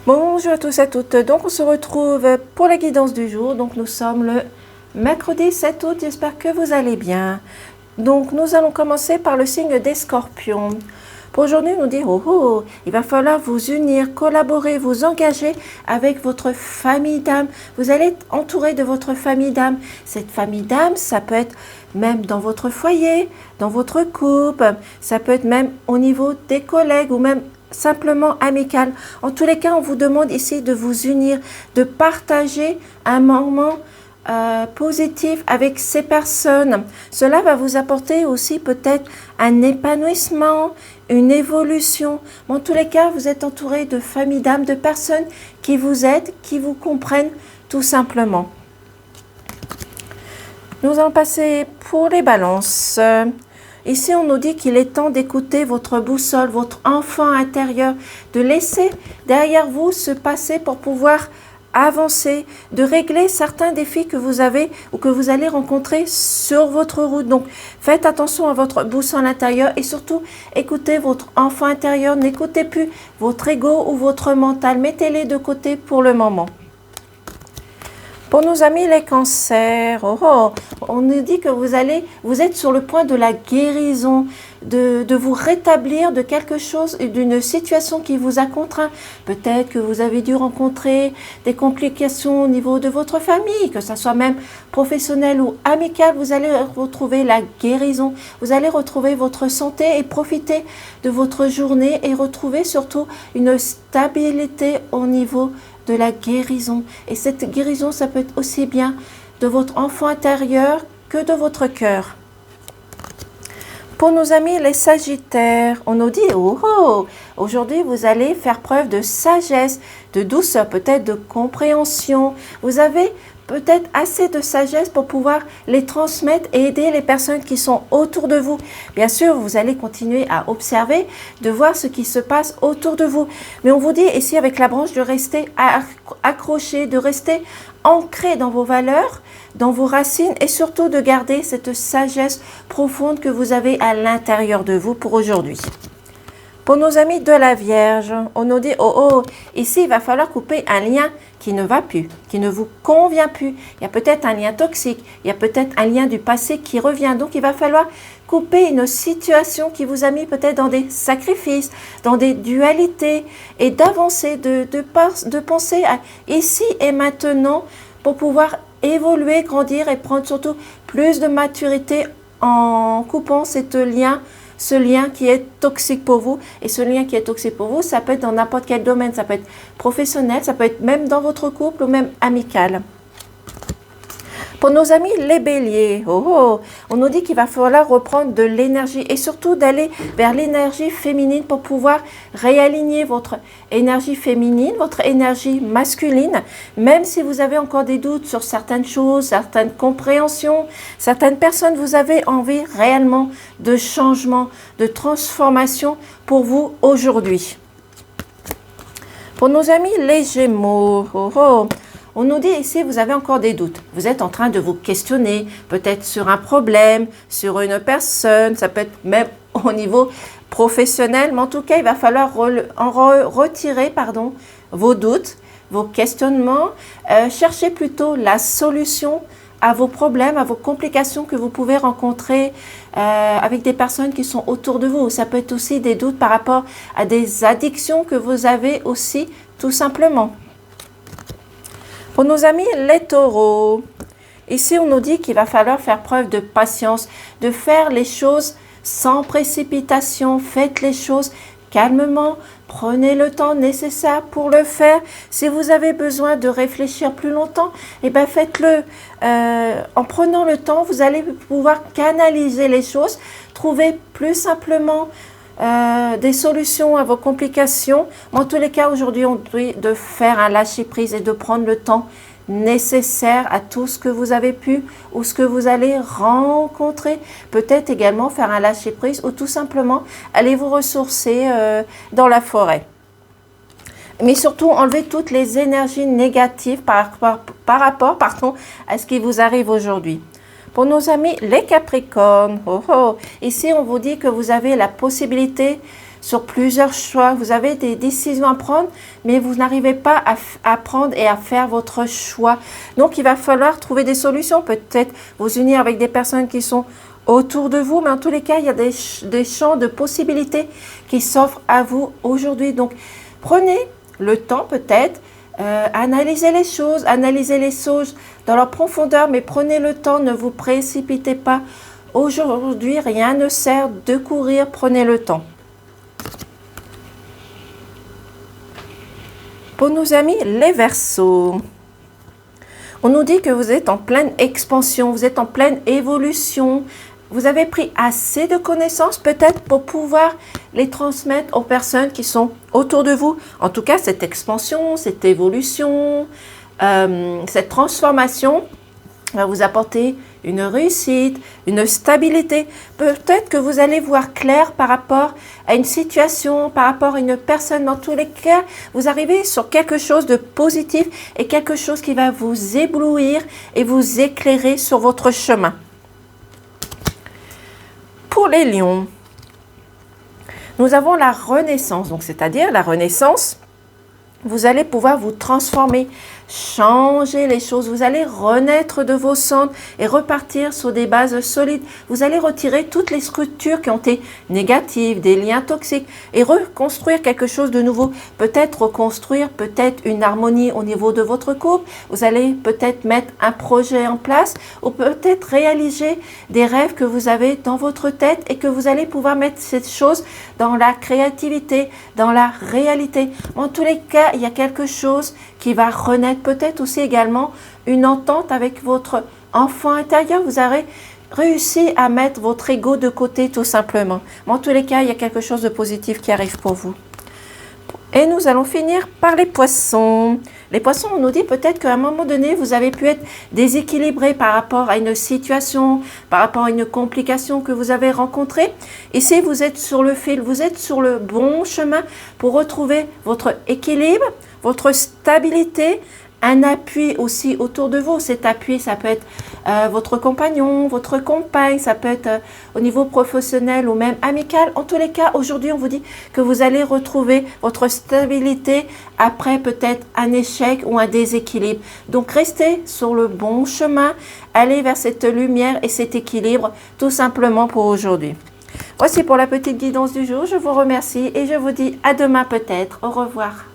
Bonjour à tous et à toutes, donc on se retrouve pour la guidance du jour, donc nous sommes le mercredi 7 août, j'espère que vous allez bien. Donc nous allons commencer par le signe des scorpions. Pour aujourd'hui, nous dire, il va falloir vous unir, collaborer, vous engager avec votre famille d'âme. Vous allez être entouré de votre famille d'âme. Cette famille d'âme, ça peut être même dans votre foyer, dans votre couple, ça peut être même au niveau des collègues ou même simplement amical. En tous les cas, on vous demande ici de vous unir, de partager un moment positif avec ces personnes. Cela va vous apporter aussi peut-être un épanouissement, une évolution. Mais en tous les cas, vous êtes entouré de familles d'âmes, de personnes qui vous aident, qui vous comprennent tout simplement. Nous allons passer pour les balances. Ici, on nous dit qu'il est temps d'écouter votre boussole, votre enfant intérieur, de laisser derrière vous se passer pour pouvoir avancer, de régler certains défis que vous avez ou que vous allez rencontrer sur votre route. Donc, faites attention à votre boussole intérieure et surtout, écoutez votre enfant intérieur. N'écoutez plus votre ego ou votre mental. Mettez-les de côté pour le moment. Pour nos amis les cancers, on nous dit que vous êtes sur le point de la guérison, de vous rétablir de quelque chose, d'une situation qui vous a contraint. Peut-être que vous avez dû rencontrer des complications au niveau de votre famille, que ce soit même professionnel ou amical, vous allez retrouver la guérison, vous allez retrouver votre santé et profiter de votre journée et retrouver surtout une stabilité au niveau de la guérison. Et cette guérison, ça peut être aussi bien de votre enfant intérieur que de votre cœur. Pour nos amis les sagittaires, on nous dit, aujourd'hui vous allez faire preuve de sagesse, de douceur, peut-être de compréhension. Vous avez peut-être assez de sagesse pour pouvoir les transmettre et aider les personnes qui sont autour de vous. Bien sûr, vous allez continuer à observer, de voir ce qui se passe autour de vous. Mais on vous dit ici avec la branche de rester accroché, de rester ancré dans vos valeurs, dans vos racines et surtout de garder cette sagesse profonde que vous avez à l'intérieur de vous pour aujourd'hui. Pour nos amis de la Vierge, on nous dit, ici il va falloir couper un lien qui ne va plus, qui ne vous convient plus. Il y a peut-être un lien toxique, il y a peut-être un lien du passé qui revient. Donc il va falloir couper une situation qui vous a mis peut-être dans des sacrifices, dans des dualités et d'avancer, de penser à ici et maintenant pour pouvoir évoluer, grandir et prendre surtout plus de maturité en coupant ce lien qui est toxique pour vous. Et ce lien qui est toxique pour vous, ça peut être dans n'importe quel domaine, ça peut être professionnel, ça peut être même dans votre couple ou même amical. Pour nos amis les béliers, on nous dit qu'il va falloir reprendre de l'énergie et surtout d'aller vers l'énergie féminine pour pouvoir réaligner votre énergie féminine, votre énergie masculine, même si vous avez encore des doutes sur certaines choses, certaines compréhensions, certaines personnes, vous avez envie réellement de changement, de transformation pour vous aujourd'hui. Pour nos amis les gémeaux, on nous dit ici, vous avez encore des doutes. Vous êtes en train de vous questionner, peut-être sur un problème, sur une personne, ça peut être même au niveau professionnel, mais en tout cas, il va falloir retirer vos doutes, vos questionnements, chercher plutôt la solution à vos problèmes, à vos complications que vous pouvez rencontrer avec des personnes qui sont autour de vous. Ça peut être aussi des doutes par rapport à des addictions que vous avez aussi, tout simplement. Pour nos amis les taureaux, ici on nous dit qu'il va falloir faire preuve de patience, de faire les choses sans précipitation, faites les choses calmement, prenez le temps nécessaire pour le faire. Si vous avez besoin de réfléchir plus longtemps, faites-le. En prenant le temps, vous allez pouvoir canaliser les choses, trouver plus simplement des solutions à vos complications. En tous les cas, aujourd'hui, on dit de faire un lâcher-prise et de prendre le temps nécessaire à tout ce que vous avez pu ou ce que vous allez rencontrer. Peut-être également faire un lâcher-prise ou tout simplement aller vous ressourcer dans la forêt. Mais surtout, enlever toutes les énergies négatives par rapport à ce qui vous arrive aujourd'hui. Pour nos amis les Capricornes, ici on vous dit que vous avez la possibilité sur plusieurs choix. Vous avez des décisions à prendre, mais vous n'arrivez pas à prendre et à faire votre choix. Donc, il va falloir trouver des solutions. Peut-être vous unir avec des personnes qui sont autour de vous, mais en tous les cas, il y a des champs de possibilités qui s'offrent à vous aujourd'hui. Donc, prenez le temps peut-être, analysez les choses dans leur profondeur, mais prenez le temps, ne vous précipitez pas. Aujourd'hui, rien ne sert de courir, prenez le temps. Pour nos amis, les Verseaux, on nous dit que vous êtes en pleine expansion, vous êtes en pleine évolution. Vous avez pris assez de connaissances peut-être pour pouvoir les transmettre aux personnes qui sont autour de vous. En tout cas, cette expansion, cette évolution, cette transformation va vous apporter une réussite, une stabilité. Peut-être que vous allez voir clair par rapport à une situation, par rapport à une personne. Dans tous les cas, vous arrivez sur quelque chose de positif et quelque chose qui va vous éblouir et vous éclairer sur votre chemin. Pour les lions, nous avons la renaissance. Donc, c'est-à-dire la renaissance, vous allez pouvoir vous transformer, changer les choses. Vous allez renaître de vos cendres et repartir sur des bases solides. Vous allez retirer toutes les structures qui ont été négatives, des liens toxiques et reconstruire quelque chose de nouveau. Peut-être reconstruire, peut-être une harmonie au niveau de votre couple. Vous allez peut-être mettre un projet en place ou peut-être réaliser des rêves que vous avez dans votre tête et que vous allez pouvoir mettre ces choses dans la créativité, dans la réalité. En tous les cas, il y a quelque chose qui va renaître, peut-être aussi également une entente avec votre enfant intérieur. Vous aurez réussi à mettre votre ego de côté tout simplement. Mais en tous les cas, il y a quelque chose de positif qui arrive pour vous. Et nous allons finir par les poissons. Les poissons, on nous dit peut-être qu'à un moment donné, vous avez pu être déséquilibré par rapport à une situation, par rapport à une complication que vous avez rencontrée. Ici, vous êtes sur le fil, vous êtes sur le bon chemin pour retrouver votre équilibre, votre stabilité, un appui aussi autour de vous. Cet appui, ça peut être votre compagnon, votre compagne, ça peut être au niveau professionnel ou même amical. En tous les cas, aujourd'hui, on vous dit que vous allez retrouver votre stabilité après peut-être un échec ou un déséquilibre. Donc, restez sur le bon chemin, allez vers cette lumière et cet équilibre tout simplement pour aujourd'hui. Voici pour la petite guidance du jour. Je vous remercie et je vous dis à demain peut-être. Au revoir.